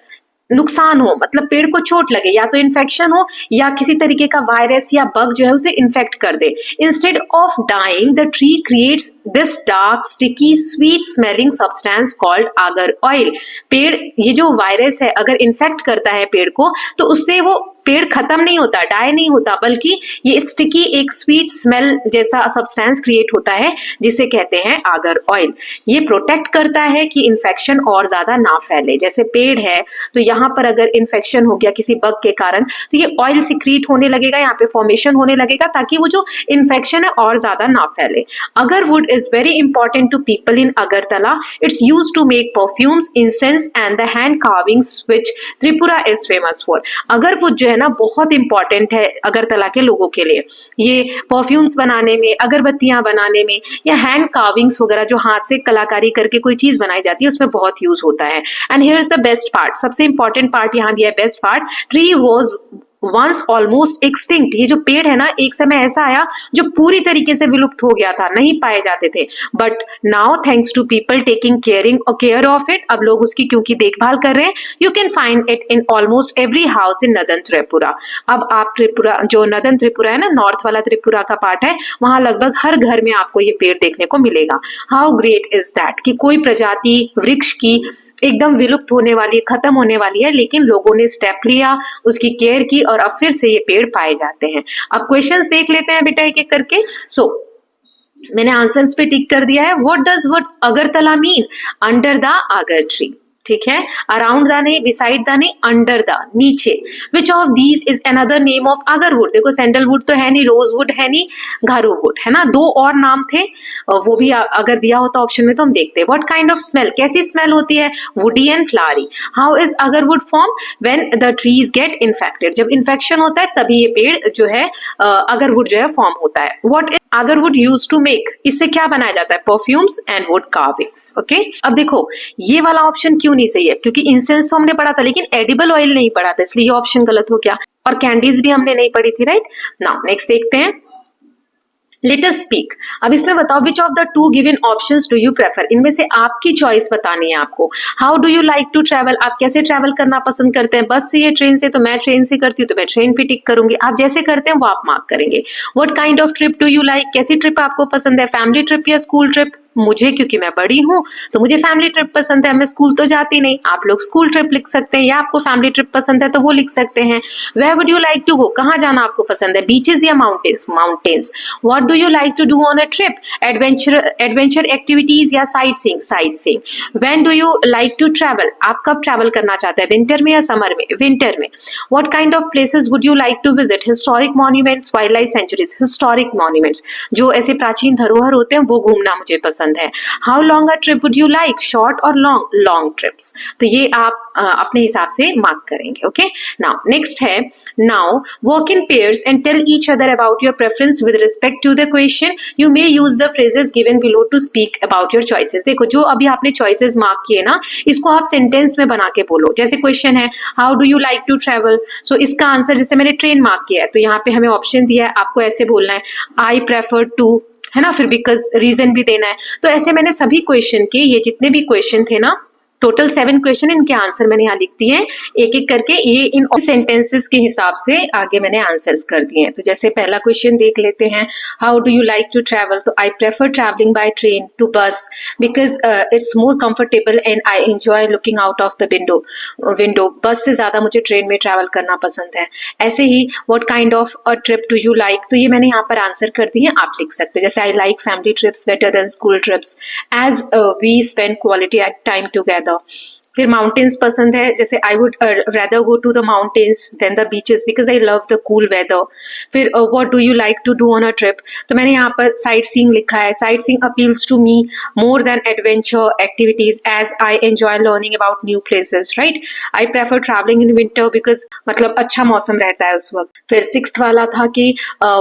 नुकसान हो, मतलब पेड़ को चोट लगे, या तो इन्फेक्शन हो या किसी तरीके का वायरस या बग जो है उसे इन्फेक्ट कर दे. Instead of dying the tree creates this dark sticky sweet smelling substance called agar oil. पेड़, ये जो वायरस है अगर इन्फेक्ट करता है पेड़ को, तो उससे वो पेड़ खत्म नहीं होता, डाई नहीं होता, बल्कि ये स्टिकी एक स्वीट स्मेल जैसा सब्सटेंस क्रिएट होता है जिसे कहते हैं आगर ऑयल. ये प्रोटेक्ट करता है कि इन्फेक्शन और ज्यादा ना फैले. जैसे पेड़ है तो यहाँ पर अगर इन्फेक्शन हो गया किसी बग के कारण, तो ये ऑयल सिक्रीट होने लगेगा, यहाँ पे फॉर्मेशन होने लगेगा ताकि वो जो इन्फेक्शन है और ज्यादा ना फैले. Agarwood is very important to people in Agartala. It's used to make perfumes, incense and the hand carvings which Tripura is famous for. Agarwood जो है ना बहुत इंपॉर्टेंट है अगरतला के लोगों के लिए. ये परफ्यूम्स बनाने में, अगरबत्तियां बनाने में, या हैंड कार्विंग्स वगैरह जो हाथ से कलाकारी करके कोई चीज बनाई जाती है उसमें बहुत यूज होता है. And here is the best part, सबसे इंपॉर्टेंट पार्ट यहाँ दिया है, best part. Tree was once almost extinct. ये जो पेड़ है ना, एक समय ऐसा आया जो पूरी तरीके से विलुप्त हो गया था, नहीं पाए जाते थे. But now thanks to people taking care of it, अब लोग उसकी क्योंकि देखभाल कर रहे हैं, you can find it in almost every house in northern Tripura. अब आप त्रिपुरा, जो नदन त्रिपुरा है ना, नॉर्थ वाला त्रिपुरा का पार्ट है, वहां लगभग हर घर में आपको ये पेड़ देखने को मिलेगा. हाउ ग्रेट इज दैट कि कोई प्रजाति वृक्ष की एकदम विलुप्त होने वाली, खत्म होने वाली है, लेकिन लोगों ने स्टेप लिया, उसकी केयर की, और अब फिर से ये पेड़ पाए जाते हैं. अब क्वेश्चंस देख लेते हैं बेटा एक एक करके. मैंने आंसर्स पे टिक कर दिया है. What does word Agartala mean? Under the agar tree. ठीक है, अराउंड द नहीं, बिसाइड द नहीं, अंडर द, नीचे. Which of these is another name of agarwood? देखो सैंडलवुड तो है नहीं, रोजवुड है नहीं, घारूवुड है ना, दो और नाम थे, वो भी अगर दिया होता ऑप्शन में तो हम देखते. What kind of smell? कैसी स्मेल होती है? Woody and flowery. How is agarwood form? When the trees get infected. जब इन्फेक्शन होता है तभी ये पेड़ जो है अगरवुड जो है फॉर्म होता है. What is agarwood used to make? इससे क्या बनाया जाता है? Perfumes and wood carvings. Okay, अब देखो ये वाला ऑप्शन क्यों नहीं सही है, क्योंकि इंसेंस तो हमने पढ़ा था लेकिन एडिबल ऑयल नहीं पढ़ा था, इसलिए ये ऑप्शन गलत हो गया. और कैंडीज भी हमने नहीं पढ़ी थी, राइट. नाउ नेक्स्ट देखते हैं. Let us speak. अब इसमें बताओ which of the two given options do you prefer? इनमें से आपकी चॉइस बतानी है आपको. How do you like to travel? आप कैसे ट्रेवल करना पसंद करते हैं? बस से या ट्रेन से? तो मैं ट्रेन से करती हूँ तो मैं ट्रेन पे टिक करूंगी. आप जैसे करते हैं वो आप मार्क करेंगे. What kind of trip do you like? कैसी ट्रिप आपको पसंद है? फैमिली ट्रिप या स्कूल ट्रिप? मुझे, क्योंकि मैं बड़ी हूँ तो मुझे फैमिली ट्रिप पसंद है, मैं स्कूल तो जाती नहीं. आप लोग स्कूल ट्रिप लिख सकते हैं, या आपको फैमिली ट्रिप पसंद है तो वो लिख सकते हैं. Where would you like to go? कहाँ जाना आपको पसंद है? बीचेस या mountains? Mountains. What do you like to do on a trip? Adventure activities या sightseeing? Sightseeing. When do you like to travel? आप कब ट्रैवल करना चाहते हैं, विंटर में या समर में? विंटर में. What kind of places would you like to visit? Historic monuments, wildlife sanctuaries? Historic monuments, जो ऐसे प्राचीन धरोहर होते हैं, वो घूमना मुझे पसंद है. How long a trip would you like? Short और लॉन्ग? Long trips. तो ये आप अपने हिसाब से मार्क करेंगे. ओके, नाउ नेक्स्ट है. Now work in pairs and tell each other about your preference with respect to the question. You may use the phrases given below to speak about your choices. देखो जो अभी आपने चॉइसेस मार्क किए ना, इसको आप सेंटेंस में बना के बोलो. जैसे क्वेश्चन है how do you like to travel, so इसका आंसर, जैसे मैंने ट्रेन मार्क किया है तो यहाँ पे हमें ऑप्शन दिया है, आपको ऐसे बोलना है आई प्रेफर टू, है ना, फिर बिकॉज रीजन भी देना है. तो ऐसे मैंने सभी क्वेश्चन के, ये जितने भी क्वेश्चन थे ना, टोटल 7 क्वेश्चन, इनके आंसर मैंने यहाँ लिख दिए हैं एक एक करके. ये इन सेंटेंसेस के हिसाब से आगे मैंने आंसर्स कर दिए हैं. तो जैसे पहला क्वेश्चन देख लेते हैं. How do you like to travel? तो I prefer travelling by train to bus because it's more comfortable and I enjoy looking out of the window. Bus से ज्यादा मुझे ट्रेन में ट्रैवल करना पसंद है. ऐसे ही what kind of a trip do you like? तो ये मैंने यहाँ पर आंसर कर दिए, आप लिख सकते हैं. जैसे I like family trips better than school trips as we spend quality time together. फिर माउंटेन्स पसंद है, जैसे I would rather go to the mountains than the beaches because I love the cool weather. फिर what do you like to do on a trip? तो मैंने यहाँ पर साइट सीइंग लिखा है. Sight seeing appeals to me more than adventure activities as I enjoy learning about new places, right? I prefer traveling in winter because मतलब अच्छा मौसम रहता है उस वक्त. फिर सिक्स्थ वाला था कि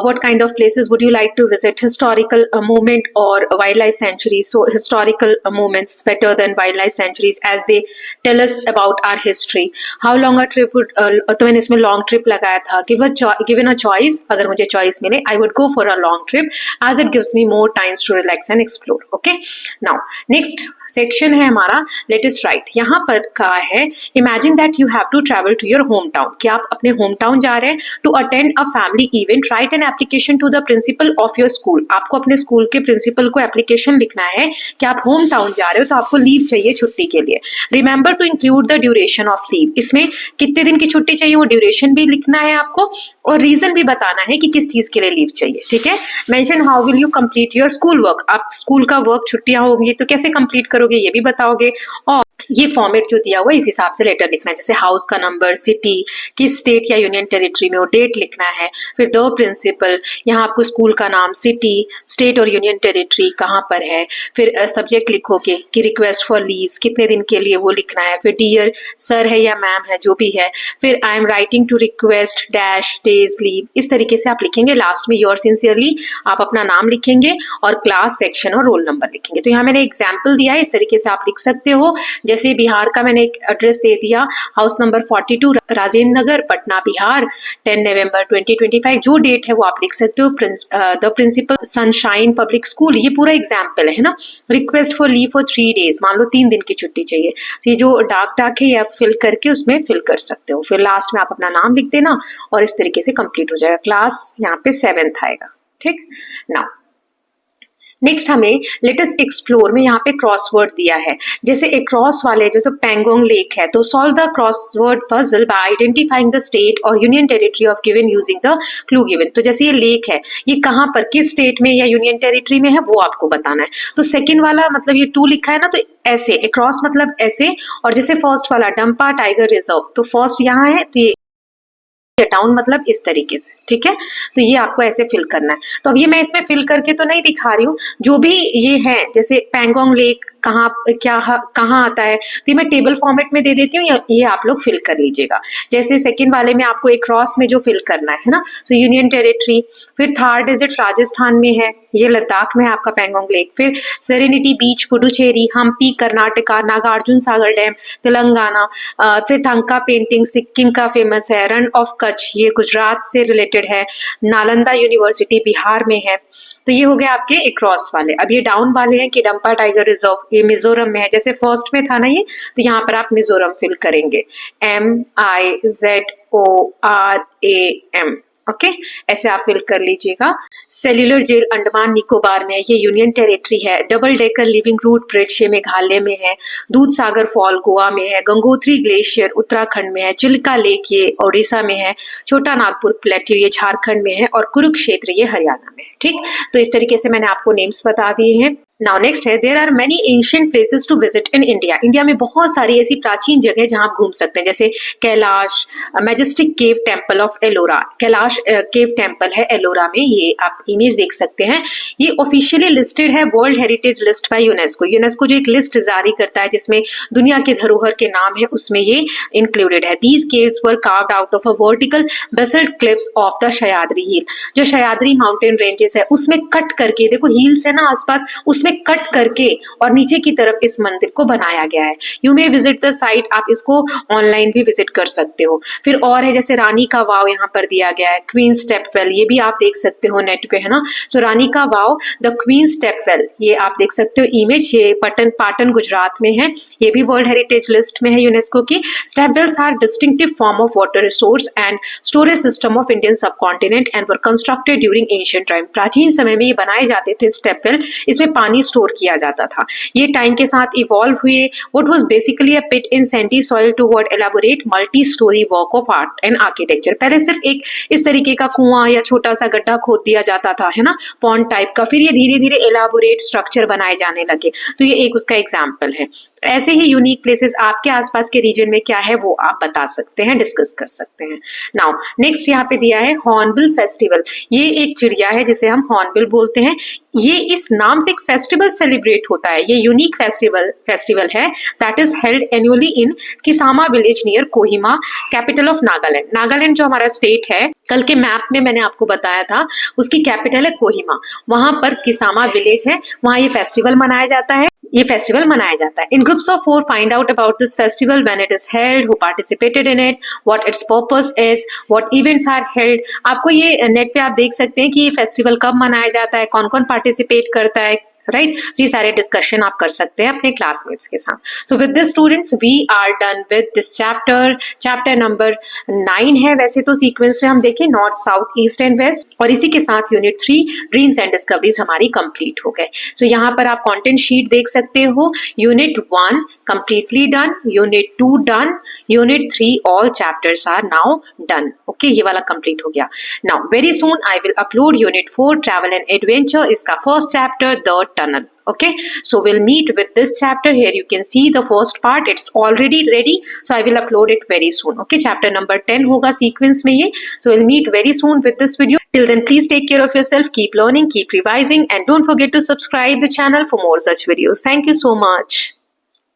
what kind of places would you like to visit? Historical moment or wildlife sanctuary? So historical moments better than wildlife sanctuaries as they tell us about our history. How long a trip would तो मैंने इसमें long trip लगाया था. Given a choice, अगर मुझे choice मिले, I would go for a long trip as it gives me more times to relax and explore. Okay, now next section है हमारा लेट अस राइट. यहाँ पर कहा है imagine that you have to travel to your home town, कि आप अपने होम टाउन जा रहे हैं to attend a family event. Write an application to the principal of your school. आपको अपने स्कूल के प्रिंसिपल को एप्लीकेशन लिखना है कि आप होम टाउन जा रहे हो तो आपको लीव चाहिए छुट्टी के लिए. Remember to include the duration of leave. इसमें कितने दिन की छुट्टी चाहिए वो ड्यूरेशन भी लिखना है आपको और रीजन भी बताना है कि किस चीज के लिए लीव चाहिए. ठीक है. Mention how will you complete your school work. आप स्कूल का वर्क छुट्टियां होंगी तो कैसे कंप्लीट करोगे ये भी बताओगे. और ये फॉर्मेट जो दिया हुआ है इस हिसाब से लेटर लिखना है, जैसे हाउस का नंबर, सिटी, किस स्टेट या यूनियन टेरिटरी में हो, डेट लिखना है. फिर द प्रिंसिपल, यहाँ आपको स्कूल का नाम, सिटी, स्टेट और यूनियन टेरिटरी कहाँ पर है. फिर सब्जेक्ट लिखोगे कि रिक्वेस्ट फॉर लीव्स कितने दिन के लिए वो लिखना है. फिर डियर सर है या मैम है जो भी है. फिर I am writing to request dash days leave. इस तरीके से आप लिखेंगे. लास्ट में योर सिंसियरली आप अपना नाम लिखेंगे और क्लास, सेक्शन और रोल नंबर लिखेंगे. तो यहाँ मैंने एग्जाम्पल दिया है, इस तरीके से आप लिख सकते हो. जैसे बिहार का मैंने एक एड्रेस दे दिया, house number 42 Rajendra Nagar, Patna Bihar, 10 November 2025. जो डेट है वो आप लिख सकते हो. The principal sunshine public school, ये पूरा एग्जाम्पल है ना. Request for leave for 3 days, मान लो 3 दिन की छुट्टी चाहिए तो ये जो डाक है ये आप फिल करके उसमें फिल कर सकते हो. फिर लास्ट में आप अपना नाम लिख देना और इस तरीके से कंप्लीट हो जाएगा. क्लास यहाँ पे 7th आएगा. ठीक. नाउ नेक्स्ट हमें लेट अस एक्सप्लोर में यहाँ पे क्रॉसवर्ड दिया है. जैसे एक क्रॉस वाले जैसे पेंगोंग लेक है तो solve the crossword puzzle by identifying the state और union territory of given using the clue given. तो जैसे ये लेक है ये कहाँ पर, किस स्टेट में या यूनियन टेरिटरी में है वो आपको बताना है. तो सेकेंड वाला मतलब ये 2 लिखा है ना तो ऐसे क्रॉस मतलब ऐसे. और जैसे फर्स्ट वाला डंपा टाइगर रिजर्व तो फर्स्ट यहाँ है तो ये टाउन मतलब इस तरीके से. ठीक है. तो ये आपको ऐसे फिल करना है. तो अब ये मैं इसमें फिल करके तो नहीं दिखा रही हूँ, जो भी ये है जैसे पेंगोंग लेक कहाँ आता है तो ये मैं टेबल फॉर्मेट में दे देती हूँ, ये आप लोग फिल कर लीजिएगा. जैसे सेकंड वाले में आपको एक क्रॉस में जो फिल करना है ना तो यूनियन टेरिटरी. फिर थार डेजर्ट राजस्थान में है, ये लद्दाख में है आपका पेंगोंग लेक. फिर सेरेनिटी बीच पुडुचेरी, हम्पी कर्नाटका, नागार्जुन सागर डैम तेलंगाना. फिर थंका पेंटिंग सिक्किम का फेमस है. रन ऑफ कच्छ ये गुजरात से रिलेटेड है. नालंदा यूनिवर्सिटी बिहार में है. तो ये हो गया आपके एक क्रॉस वाले. अब ये डाउन वाले हैं कि डंपा टाइगर रिजर्व ये मिजोरम में है. जैसे फर्स्ट में था ना ये तो यहाँ पर आप मिजोरम फिल करेंगे, MIZORAM. ओके ऐसे आप फिल कर लीजिएगा. सेल्यूलर जेल अंडमान निकोबार में है, ये यूनियन टेरिटरी है. Double decker living root bridge ये मेघालय में है. दूध सागर फॉल गोवा में है. गंगोत्री ग्लेशियर उत्तराखंड में है. चिल्का लेक ये ओडिशा में है. छोटा नागपुर प्लेट्यू ये झारखंड में है और कुरुक्षेत्र ये हरियाणा में है. ठीक. तो इस तरीके से मैंने आपको नेम्स बता दिए हैं. नाउ नेक्स्ट है there are many ancient places to visit in India. India में बहुत सारी ऐसी प्राचीन जगह जहां आप घूम सकते हैं. जैसे Kailash, majestic cave temple of Ellora. Kailash cave temple है एलोरा में, ये आप इमेज देख सकते हैं. ये ऑफिशियली लिस्टेड है world heritage list by UNESCO. UNESCO जो एक लिस्ट जारी करता है जिसमें दुनिया के धरोहर के नाम है उसमें ये इंक्लूडेड है. These caves were carved out of a vertical basalt cliffs of the Sahyadri hill. जो सह्याद्री माउंटेन रेंजेस है उसमें कट करके, देखो हिल्स है ना आसपास, उसमें कट करके और नीचे की तरफ इस मंदिर को बनाया गया है. You may visit the site, आप इसको ऑनलाइन भी विजिट कर सकते हो. फिर और है जैसे रानी का वाव यहाँ पर दिया गया है. क्वीन स्टेपवेल ये भी आप देख सकते हो नेट पे है ना. सो रानी का वाव द क्वीन स्टेपवेल ये आप देख सकते हो इमेज. ये पाटन गुजरात में है. ये भी वर्ल्ड हेरिटेज लिस्ट में है यूनेस्को की. Stepwells are distinctive form of water resource and storage system of Indian subcontinent and were constructed during ancient time. प्राचीन समय में ये बनाए जाते थे स्टेपवेल. इसमें पानी स्टोर किया जाता था. ये टाइम के साथ इवॉल्व हुए. What was basically a pit in sandy soil toward elaborate multi story work of art and architecture. पहले सिर्फ एक इस तरीके का कुआं या छोटा सा गड्ढा खोद दिया जाता था, है ना, पॉन्ड टाइप का, फिर ये धीरे धीरे एलाबोरेट स्ट्रक्चर बनाए जाने लगे। तो ये एक उसका एग्जाम्पल है। ऐसे ही यूनिक प्लेसेस आपके आसपास के रीजन में क्या है वो आप बता सकते हैं, डिस्कस कर सकते हैं। नाउ नेक्स्ट यहाँ पे दिया है हॉर्नबिल फेस्टिवल। ये एक चिड़िया है जिसे हम हॉर्नबिल बोलते हैं। ये इस नाम से एक फेस्टिवल सेलिब्रेट होता है। ये यूनिक फेस्टिवल है that is held annually in Kisama village near Kohima, capital of Nagaland. Nagaland जो हमारा स्टेट है, कल के मैप में मैंने आपको बताया था, उसकी कैपिटल है कोहिमा। वहां पर किसामा विलेज है, वहां ये फेस्टिवल मनाया जाता है। In groups of 4, find out about this festival, when it is held, who participated in it, what its purpose is, what events are held। आपको ये नेट पे आप देख सकते हैं कि ये फेस्टिवल कब मनाया जाता है, कौन कौन पार्टिसिपेट करता है, राइट। तो ये सारे डिस्कशन आप कर सकते हैं अपने क्लासमेट्स के साथ। So with this students we are done with this chapter number 9 है वैसे तो सीक्वेंस में हम देखें, north, south, east and west, और इसी के साथ यूनिट 3 ड्रीम्स एंड डिस्कवरीज हमारी कंप्लीट हो गए। सो यहाँ पर आप कंटेंट शीट देख सकते हो। Unit 1 completely done, unit 2 done, unit 3 all chapters are now done। okay, ये वाला complete हो गया। Now very soon I will upload unit 4 travel and adventure, इसका first chapter the tunnel। okay, so we'll meet with this chapter। here you can see the first part, it's already ready, so I will upload it very soon। okay, chapter number 10 होगा sequence में ये। so we'll meet very soon with this video। till then please take care of yourself, keep learning, keep revising, and don't forget to subscribe the channel for more such videos। thank you so much।